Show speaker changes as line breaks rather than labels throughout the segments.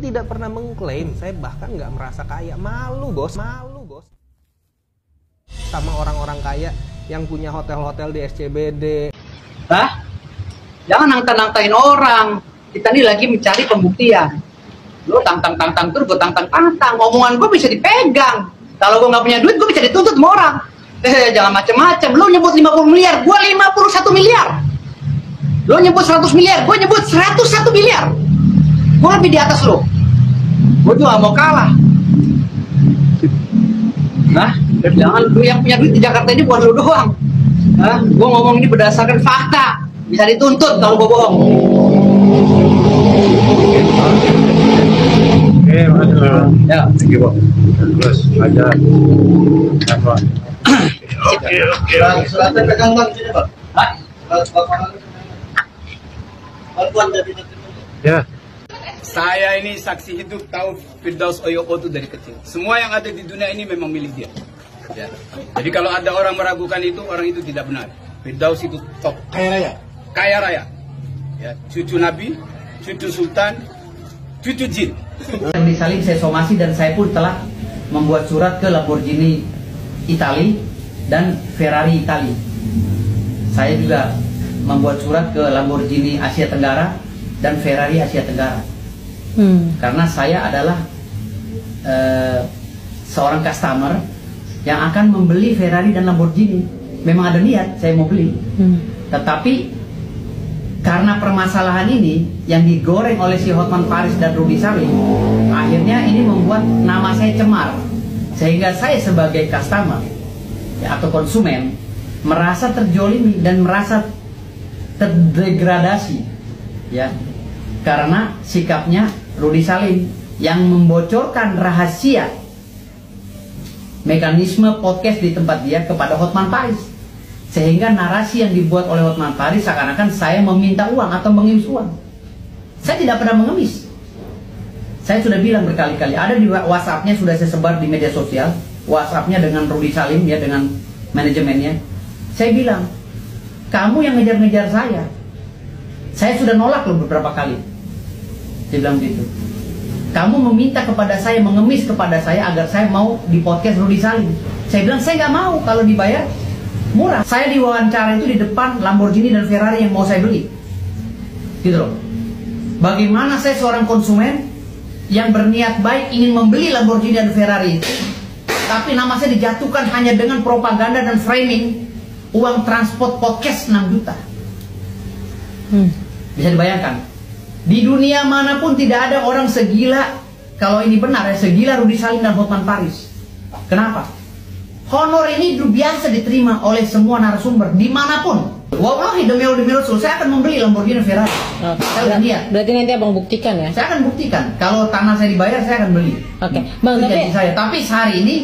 tidak pernah mengklaim, saya bahkan nggak merasa kaya. Malu bos, malu bos. Sama orang-orang kaya yang punya hotel-hotel di SCBD.
Hah? Jangan nantang-nantangin orang. Kita ini lagi mencari pembuktian. Lu tantang-tantang terus, gue tantang-tantang. Omongan gue bisa dipegang. Kalau gue nggak punya duit, gue bisa dituntut sama orang. Jangan macem-macem. Lu nyebut 50 miliar, gue 51 miliar. Lu nyebut 100 miliar, gue nyebut 101 miliar. Gue lebih di atas lu. Gue juga gak mau kalah. Nah, jangan lu yang punya duit di Jakarta ini buat lu doang. Nah, gue ngomong ini berdasarkan fakta. Bisa dituntut kalau gue bohong.
Oke, makasih.
Ya,
Thank you, Bang. Terus aja. Ya, Pak. Oke.
Suratnya pegang Bang sini, Bang. Hah? Bantuan dari
Ya.
Saya ini saksi hidup tahu Firdaus Oyoko itu dari kecil. Semua yang ada di dunia ini memang milik dia. Ya. Jadi kalau ada orang meragukan itu, orang itu tidak benar. Firdaus itu top.
Kaya raya.
Kaya raya. Ya. Cucu Nabi, cucu Sultan, cucu Jin.
Rudi Salim saya somasi dan saya pun telah membuat surat ke Lamborghini Itali dan Ferrari Itali. Saya juga membuat surat ke Lamborghini Asia Tenggara dan Ferrari Asia Tenggara. Karena saya adalah seorang customer yang akan membeli Ferrari dan Lamborghini. Memang ada niat saya mau beli, tetapi karena permasalahan ini yang digoreng oleh si Hotman Paris dan Rudi Salim, akhirnya ini membuat nama saya cemar, sehingga saya sebagai customer ya, atau konsumen merasa terjolimi dan merasa terdegradasi, ya, karena sikapnya Rudi Salim yang membocorkan rahasia mekanisme podcast di tempat dia kepada Hotman Paris, sehingga narasi yang dibuat oleh Hotman Paris seakan-akan saya meminta uang atau mengemis uang. Saya tidak pernah mengemis. Saya sudah bilang berkali-kali, ada di WhatsApp-nya sudah saya sebar di media sosial, WhatsApp-nya dengan Rudi Salim ya, dengan manajemennya. Saya bilang, kamu yang ngejar-ngejar saya. Saya sudah nolak loh beberapa kali. Saya bilang gitu. Kamu meminta kepada saya, mengemis kepada saya agar saya mau di podcast Rudi Salim. Saya bilang saya nggak mau kalau dibayar murah. Saya diwawancara itu di depan Lamborghini dan Ferrari yang mau saya beli. Gitu loh. Bagaimana saya seorang konsumen yang berniat baik ingin membeli Lamborghini dan Ferrari itu, tapi nama saya dijatuhkan hanya dengan propaganda dan framing uang transport podcast 6 juta. Bisa dibayangkan. Di dunia manapun tidak ada orang segila, kalau ini benar ya, segila Rudi Salim dan Hotman Paris. Kenapa? Honor ini biasa diterima oleh semua narasumber dimanapun. Wallahi demi Rasul, saya akan membeli Lamborghini Ferrari. Saya udah niat.
Berarti nanti abang buktikan ya?
Saya akan buktikan. Kalau tanah saya dibayar, saya akan beli.
Oke, Bang,
itu janji saya. Tapi hari ini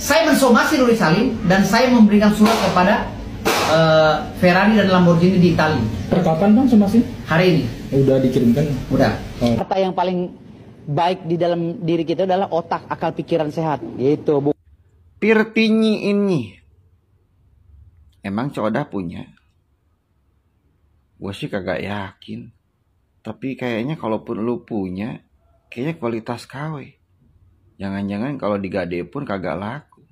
saya mensomasi Rudi Salim dan saya memberikan surat kepada Ferrari dan Lamborghini di Itali.
Kapan Bang somasi?
Hari ini.
Udah dikirimkan?
Udah.
Kata yang paling baik di dalam diri kita adalah otak, akal, pikiran sehat. Gitu, Bu.
Pirtinyi ini emang Coda punya? Gue sih kagak yakin. Tapi kayaknya kalaupun lu punya, kayaknya kualitas KW. Jangan-jangan kalau digade pun kagak laku.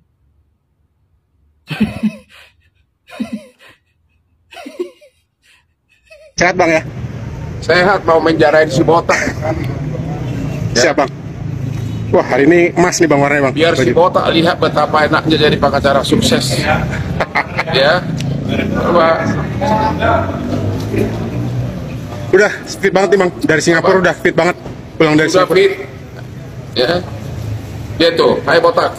Sehat Bang ya?
Sehat, mau menjarain si botak.
Siap Bang. Wah hari ini emas nih Bang warnanya Bang.
Biar si botak lihat betapa enaknya jadi pengacara sukses. Ya. Coba.
Udah fit banget nih Bang. Dari Singapura udah fit banget. Pulang dari
Sudah
Singapura.
fit. Ya. Dia tuh, hai botak.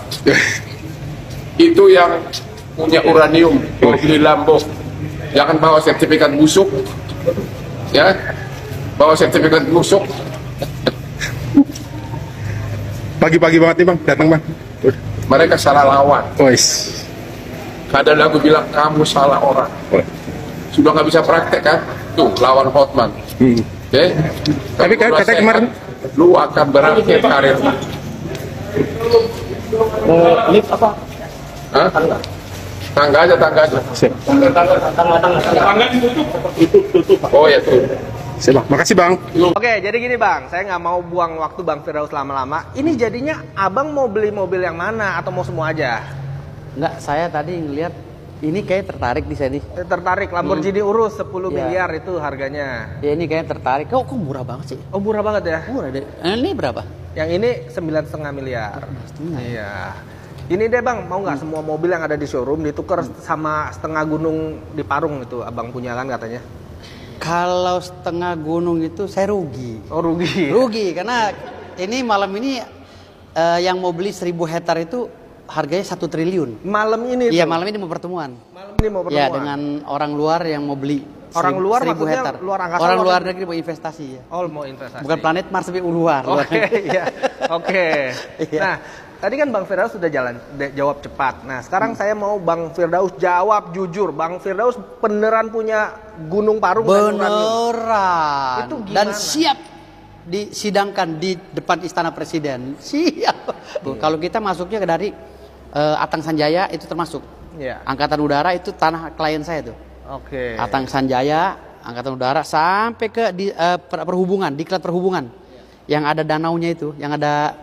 Itu yang punya uranium, mau beli Lambo. Jangan bawa sertifikat busuk. Ya. Bawa sertifikat busuk.
Pagi-pagi banget nih Bang, datang Bang.
Mereka salah lawan.
Wes.
Ada lagu bilang kamu salah orang. Sudah nggak bisa praktek kan? Tuh lawan Hotman. Oke.
Tapi katanya kemarin
lu akan berakhir karir.
Lift apa?
Hah? Tangga aja.
Tangga ditutup.
Oh ya tuh. Siap, Bang. Makasih, Bang.
Oke, jadi gini Bang, saya nggak mau buang waktu Bang Firdaus lama-lama. Ini jadinya abang mau beli mobil yang mana atau mau semua aja?
Enggak, saya tadi ngeliat ini kayak tertarik di sini.
Tertarik Lamborghini Urus 10
Iya.
miliar itu harganya.
Ya ini kayak tertarik. Kok murah banget sih?
Oh murah banget ya?
Murah deh. Ini berapa?
Yang ini 9,5 miliar. Iya. Ini deh Bang, mau nggak semua mobil yang ada di showroom ditukar sama setengah gunung di Parung itu abang punya kan katanya?
Kalau setengah gunung itu saya rugi.
Oh rugi.
Rugi karena ini malam ini yang mau beli 1000 hektar itu harganya 1 triliun.
Malam ini?
Iya, malam ini mau pertemuan.
Malam ini mau pertemuan?
Ya, dengan orang luar yang mau beli.
Orang luar
1000
maksudnya
hektar.
luar angkasa?
Orang luar negeri mau investasi ya.
Oh mau investasi.
Bukan planet Mars tapi luar.
Oke, iya. Oke.
Iya.
Nah, tadi kan Bang Firdaus sudah jawab cepat. Nah, sekarang saya mau Bang Firdaus jawab jujur. Bang Firdaus beneran punya Gunung Parung dan uranium?
Beneran.
Itu gimana?
Dan siap disidangkan di depan Istana Presiden. Siap. Kalau kita masuknya dari Atang Sanjaya itu termasuk.
Iya.
Angkatan Udara itu tanah klien saya tuh.
Oke.
Atang Sanjaya, Angkatan Udara sampai ke perhubungan, diklat perhubungan. Yang ada danaunya itu, yang ada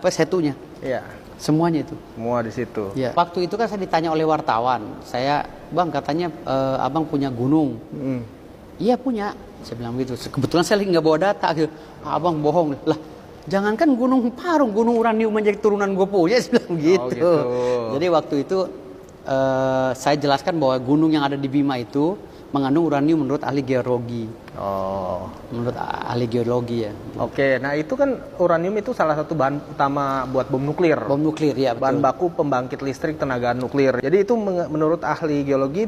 setunya.
Iya.
Semuanya itu.
Semua di situ.
Ya. Waktu itu kan saya ditanya oleh wartawan. Bang katanya abang punya gunung. Iya punya. Saya bilang gitu. Kebetulan saya lagi nggak bawa data. Gitu. Abang bohong. Lah, jangankan Gunung Parung, gunung uranium menjadi turunan gue punya. Saya bilang gitu.
gitu.
Jadi waktu itu saya jelaskan bahwa gunung yang ada di Bima itu mengandung uranium menurut ahli geologi.
Oh.
Menurut ahli geologi ya.
Oke, nah itu kan uranium itu salah satu bahan utama buat bom nuklir.
Bom nuklir ya.
Bahan
Betul.
baku pembangkit listrik tenaga nuklir. Jadi itu menurut ahli geologi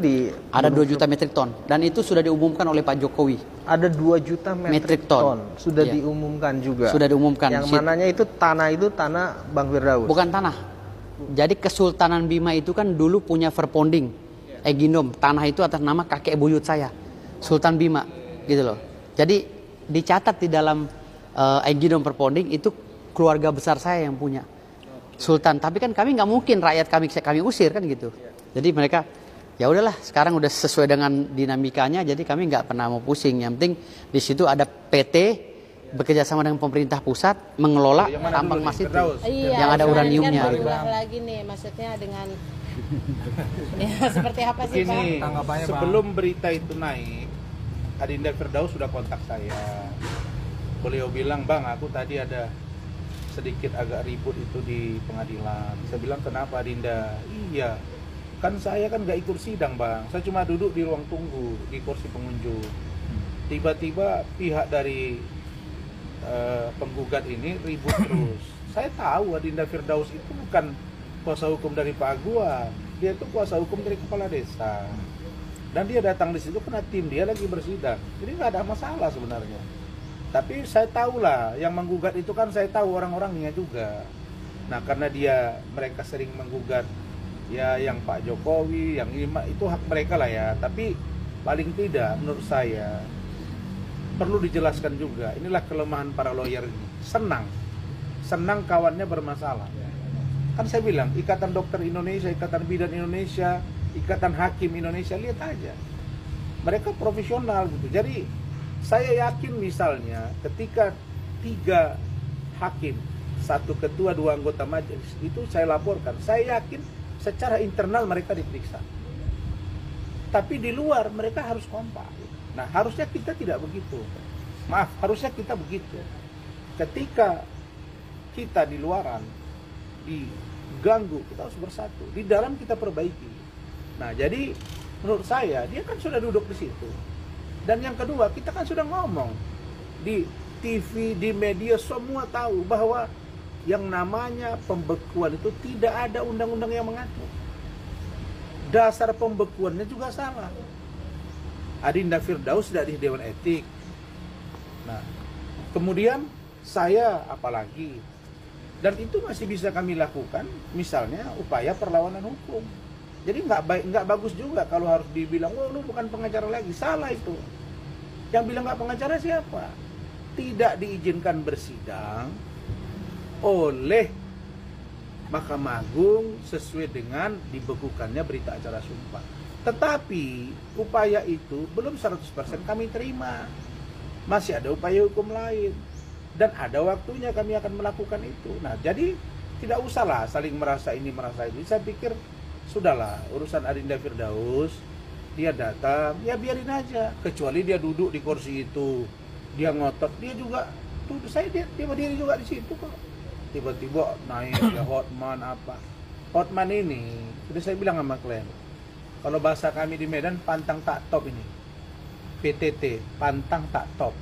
ada 2 juta metrik ton dan itu sudah diumumkan oleh Pak Jokowi.
Ada 2 juta metrik ton. Sudah
Iya.
diumumkan juga.
Sudah diumumkan.
Yang mananya itu tanah Bang Firdaus.
Bukan tanah. Jadi Kesultanan Bima itu kan dulu punya verponding, Eginom. Tanah itu atas nama kakek buyut saya, Sultan Bima, gitu loh. Jadi dicatat di dalam Eginom verponding itu keluarga besar saya yang punya Sultan. Tapi kan kami nggak mungkin rakyat kami usir kan gitu. Jadi mereka ya udahlah, sekarang udah sesuai dengan dinamikanya. Jadi kami nggak pernah mau pusing. Yang penting di situ ada PT bekerja sama dengan pemerintah pusat mengelola tambang emas itu yang ada uraniumnya.
Kan
Gitu.
lagi nih, maksudnya dengan ya, seperti apa sih
Begini,
Pak?
sebelum berita itu naik, Adinda Firdaus sudah kontak saya. Beliau bilang, Bang, aku tadi ada sedikit agak ribut itu di pengadilan. Saya bilang, kenapa Adinda? Iya, kan saya kan gak ikut sidang, Bang. Saya cuma duduk di ruang tunggu, di kursi pengunjung. Tiba-tiba pihak dari penggugat ini ribut terus. Saya tahu Adinda Firdaus itu bukan kuasa hukum dari Pak Aguan. Dia itu kuasa hukum dari kepala desa. Dan dia datang di situ karena tim dia lagi bersidang. Jadi nggak ada masalah sebenarnya. Tapi saya tahulah yang menggugat itu kan saya tahu orang-orangnya juga. Nah karena mereka sering menggugat ya yang Pak Jokowi, yang itu hak mereka lah ya. Tapi paling tidak menurut saya perlu dijelaskan juga. Inilah kelemahan para lawyer ini. Senang kawannya bermasalah. Kan saya bilang, Ikatan Dokter Indonesia, Ikatan Bidan Indonesia, Ikatan Hakim Indonesia, lihat aja. Mereka profesional gitu. Jadi saya yakin misalnya ketika 3 hakim, 1 ketua, 2 anggota majelis, itu saya laporkan. Saya yakin secara internal mereka diperiksa. Tapi di luar mereka harus kompak. Nah harusnya kita tidak begitu. Maaf, harusnya kita begitu. Ketika kita di luaran diganggu, kita harus bersatu. Di dalam kita perbaiki. Nah jadi menurut saya dia kan sudah duduk di situ. Dan yang kedua, kita kan sudah ngomong di TV, di media, semua tahu bahwa yang namanya pembekuan itu tidak ada undang-undang yang mengatur. Dasar pembekuannya juga salah. Adinda Firdaus tidak di Dewan Etik. Nah, kemudian saya apalagi, dan itu masih bisa kami lakukan, misalnya upaya perlawanan hukum. Jadi nggak bagus juga kalau harus dibilang, oh lu bukan pengacara lagi, salah itu. Yang bilang nggak pengacara siapa? Tidak diizinkan bersidang oleh Mahkamah Agung sesuai dengan dibekukannya berita acara sumpah. Tetapi upaya itu belum 100% kami terima. masih ada upaya hukum lain. Dan ada waktunya kami akan melakukan itu. Nah, jadi tidak usahlah saling merasa ini, merasa ini. Saya pikir sudahlah, urusan Adinda Firdaus, dia datang, ya biarin aja. Kecuali dia duduk di kursi itu, dia ngotot, dia juga duduk, dia berdiri juga di situ kok. Tiba-tiba naik ya Hotman apa. Hotman ini, sudah saya bilang sama klien, kalau bahasa kami di Medan, pantang tak top ini. PTT, pantang tak top.